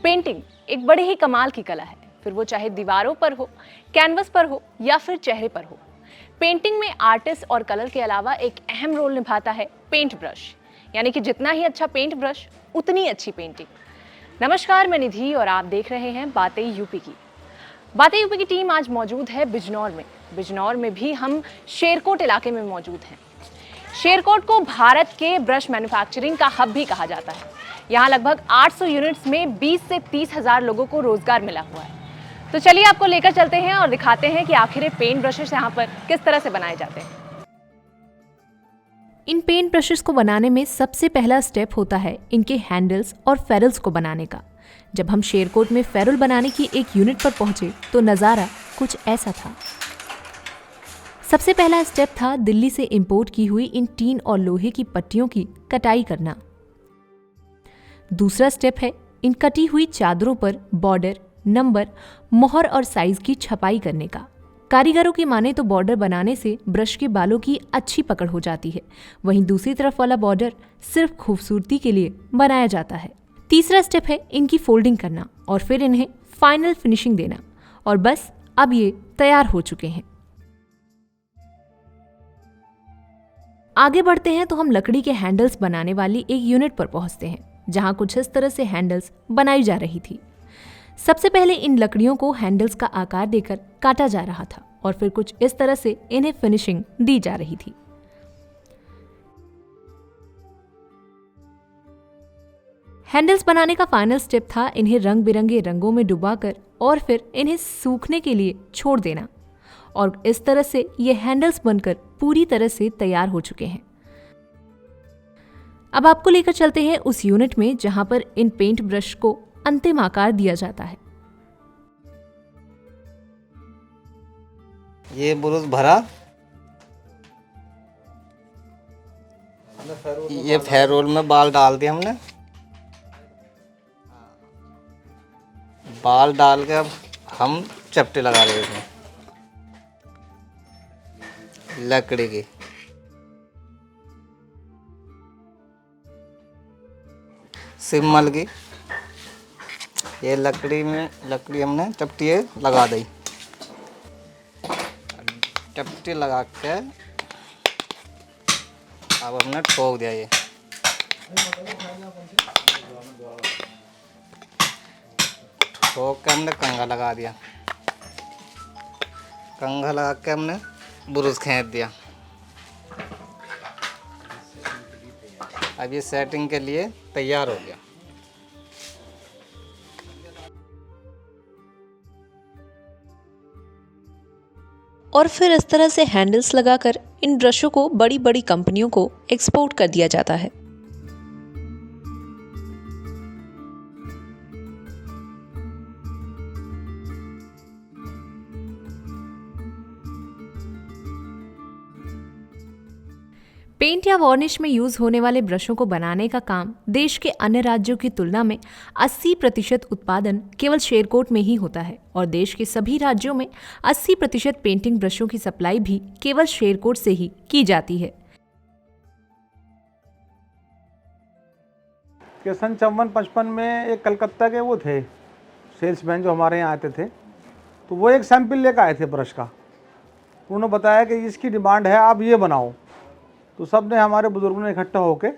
Painting एक बड़ी ही कमाल की कला है, फिर वो चाहे दीवारों पर हो, कैनवस पर हो या फिर चेहरे पर हो। पेंटिंग में आर्टिस्ट और कलर के अलावा एक अहम रोल निभाता है पेंट ब्रश, यानी कि जितना ही अच्छा पेंट ब्रश उतनी अच्छी पेंटिंग। नमस्कार, मैं निधि और आप देख रहे हैं बातें यूपी की। बातें यूपी की टीम आज मौजूद है बिजनौर में। बिजनौर में भी हम शेरकोट इलाके में मौजूद हैं। शेरकोट को भारत के ब्रश मैन्युफैक्चरिंग का हब भी कहा जाता है। यहाँ लगभग 800 यूनिट्स में 20 से 30 हजार लोगों को रोजगार मिला हुआ है। तो चलिए आपको लेकर चलते हैं और दिखाते हैं कि आखिर पेंट ब्रशेस यहाँ पर किस तरह से बनाए जाते हैं। इन पेंट ब्रशेस को बनाने में सबसे पहला स्टेप होता है इनके हैंडल्स और फेरल्स को बनाने का। जब हम शेरकोट में फेरल बनाने की एक यूनिट पर पहुंचे तो नज़ारा कुछ ऐसा था। सबसे पहला स्टेप था दिल्ली से इंपोर्ट की हुई इन टीन और लोहे की पट्टियों की कटाई करना। दूसरा स्टेप है इन कटी हुई चादरों पर बॉर्डर, नंबर, मोहर और साइज की छपाई करने का। कारीगरों की माने तो बॉर्डर बनाने से ब्रश के बालों की अच्छी पकड़ हो जाती है, वहीं दूसरी तरफ वाला बॉर्डर सिर्फ खूबसूरती के लिए बनाया जाता है। तीसरा स्टेप है इनकी फोल्डिंग करना और फिर इन्हें फाइनल फिनिशिंग देना, और बस अब ये तैयार हो चुके हैं। आगे बढ़ते हैं तो हम लकड़ी के हैंडल्स बनाने वाली एक यूनिट पर पहुंचते हैं, जहां कुछ इस तरह से हैंडल्स बनाई जा रही थी। सबसे पहले इन लकड़ियों को हैंडल्स का आकार देकर काटा जा रहा था और फिर कुछ इस तरह से इन्हें फिनिशिंग दी जा रही थी। हैंडल्स बनाने का फाइनल स्टेप था इन्हें रंग बिरंगे रंगों में डुबाकर और फिर इन्हें सूखने के लिए छोड़ देना, और इस तरह से ये हैंडल्स बनकर पूरी तरह से तैयार हो चुके हैं। अब आपको लेकर चलते हैं उस यूनिट में जहां पर इन पेंट ब्रश को अंतिम आकार दिया जाता है। ये ब्रश भरा, ये फेरोल में बाल डाल दिए हमने। बाल डाल के अब हम चपटे लगा रहे हैं लकड़ी की। सिम्मल की ये लकड़ी हमने चपटी लगा दी। चपटी लगा के अब हमने ठोक दिया। ये ठोक के हमने कंघा लगा दिया। कंघा लगा के हमने ब्रश खींच दिया। अब ये सेटिंग के लिए तैयार हो गया। और फिर इस तरह से हैंडल्स लगाकर इन ब्रशों को बड़ी बड़ी कंपनियों को एक्सपोर्ट कर दिया जाता है। पेंट या वार्निश में यूज होने वाले ब्रशों को बनाने का काम देश के अन्य राज्यों की तुलना में 80% उत्पादन केवल शेरकोट में ही होता है, और देश के सभी राज्यों में 80% पेंटिंग ब्रशों की सप्लाई भी केवल शेरकोट से ही की जाती है। कि सन 54-55 में एक कलकत्ता के वो थे सेल्समैन जो हमारे यहाँ आते थे, तो वो एक सैंपल लेकर आए थे ब्रश का। उन्होंने बताया कि इसकी डिमांड है, आप ये बनाओ। तो सब ने, हमारे बुजुर्गों ने इकट्ठा होके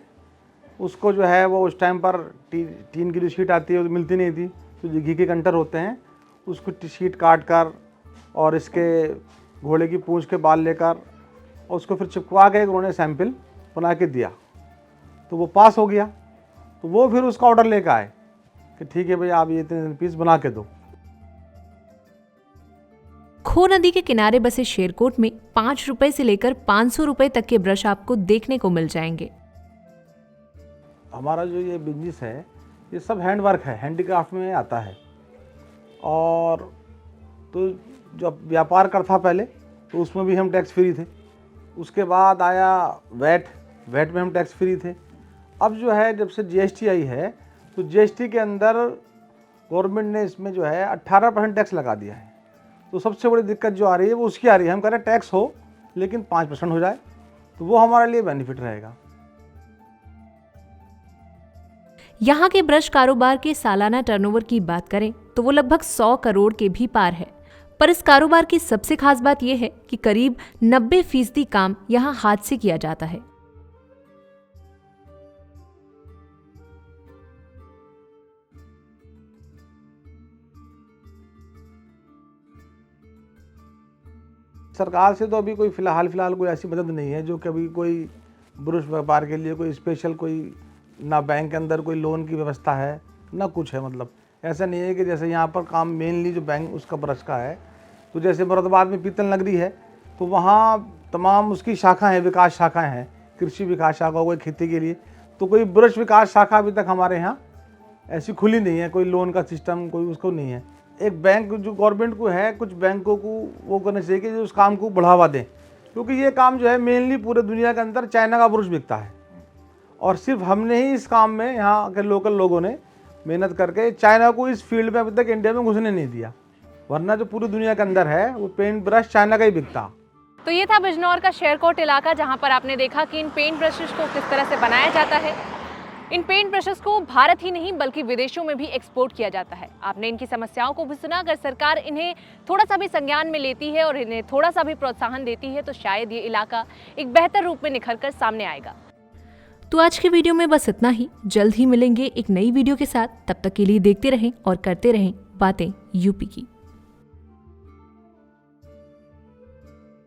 उसको जो है वो उस टाइम पर टीन की जो शीट आती है वो मिलती नहीं थी, तो जो घी के कंटर होते हैं उसको शीट काट कर और इसके घोड़े की पूंछ के बाल लेकर और उसको फिर चिपका के उन्होंने सैंपल बना के दिया। तो वो पास हो गया। तो वो फिर उसका ऑर्डर लेकर आए कि ठीक है भाई, आप ये इतने पीस बना के दो। खो नदी के किनारे बसे शेरकोट में 5 रुपए से लेकर 500 रुपए तक के ब्रश आपको देखने को मिल जाएंगे। हमारा जो ये बिजनेस है ये सब हैंडवर्क है, हैंडीक्राफ्ट में आता है। और तो जब व्यापार कर था पहले तो उसमें भी हम टैक्स फ्री थे। उसके बाद आया वैट में हम टैक्स फ्री थे। अब जो है जब से जीएसटी आई है तो जीएसटी के अंदर गवर्नमेंट ने इसमें जो है 18% टैक्स लगा दिया है। तो सबसे बड़ी दिक्कत जो आ रही है वो उसकी आ रही है। हम कह रहे हैं टैक्स हो लेकिन 5% हो जाए, तो वो हमारे लिए बेनिफिट रहेगा। यहाँ के ब्रश कारोबार के सालाना टर्नओवर की बात करें तो वो लगभग 100 करोड़ के भी पार है। पर इस कारोबार की सबसे खास बात यह है कि करीब 90% काम यहाँ हाथ से किया जाता है। सरकार से तो अभी कोई फिलहाल कोई ऐसी मदद नहीं है जो कभी कोई ब्रश व्यापार के लिए कोई स्पेशल कोई ना बैंक के अंदर कोई लोन की व्यवस्था है ना कुछ है। मतलब ऐसा नहीं है कि जैसे यहाँ पर काम मेनली जो बैंक उसका ब्रश का है, तो जैसे मुरादाबाद में पीतल नगरी है तो वहाँ तमाम उसकी शाखाएं हैं, विकास शाखाएं हैं, कृषि विकास शाखा हो गई खेती के लिए, तो कोई ब्रश विकास शाखा अभी तक हमारे यहाँ ऐसी खुली नहीं है। कोई लोन का सिस्टम कोई उसको नहीं है। एक बैंक जो गवर्नमेंट को है, कुछ बैंकों को वो करना चाहिए कि जो उस काम को बढ़ावा दें, क्योंकि ये काम जो है मेनली पूरे दुनिया के अंदर चाइना का ब्रश बिकता है और सिर्फ हमने ही इस काम में यहाँ के लोकल लोगों ने मेहनत करके चाइना को इस फील्ड में अभी तक इंडिया में घुसने नहीं दिया, वरना जो पूरी दुनिया के अंदर है वो पेंट ब्रश चाइना का ही बिकता। तो ये था बिजनौर का शेरकोट इलाका, जहां पर आपने देखा कि इन पेंट ब्रशेस को किस तरह से बनाया जाता है। इन पेंट ब्रशेस को भारत ही नहीं बल्कि विदेशों में भी एक्सपोर्ट किया जाता है। आपने इनकी समस्याओं को भी सुना। अगर सरकार इन्हें थोड़ा सा भी संज्ञान में लेती है और इन्हें थोड़ा सा भी प्रोत्साहन देती है तो शायद ये इलाका एक बेहतर रूप में निखर कर सामने आएगा। तो आज के वीडियो में बस इतना ही। जल्द ही मिलेंगे एक नई वीडियो के साथ। तब तक के लिए देखते रहें और करते रहें बातें यूपी की।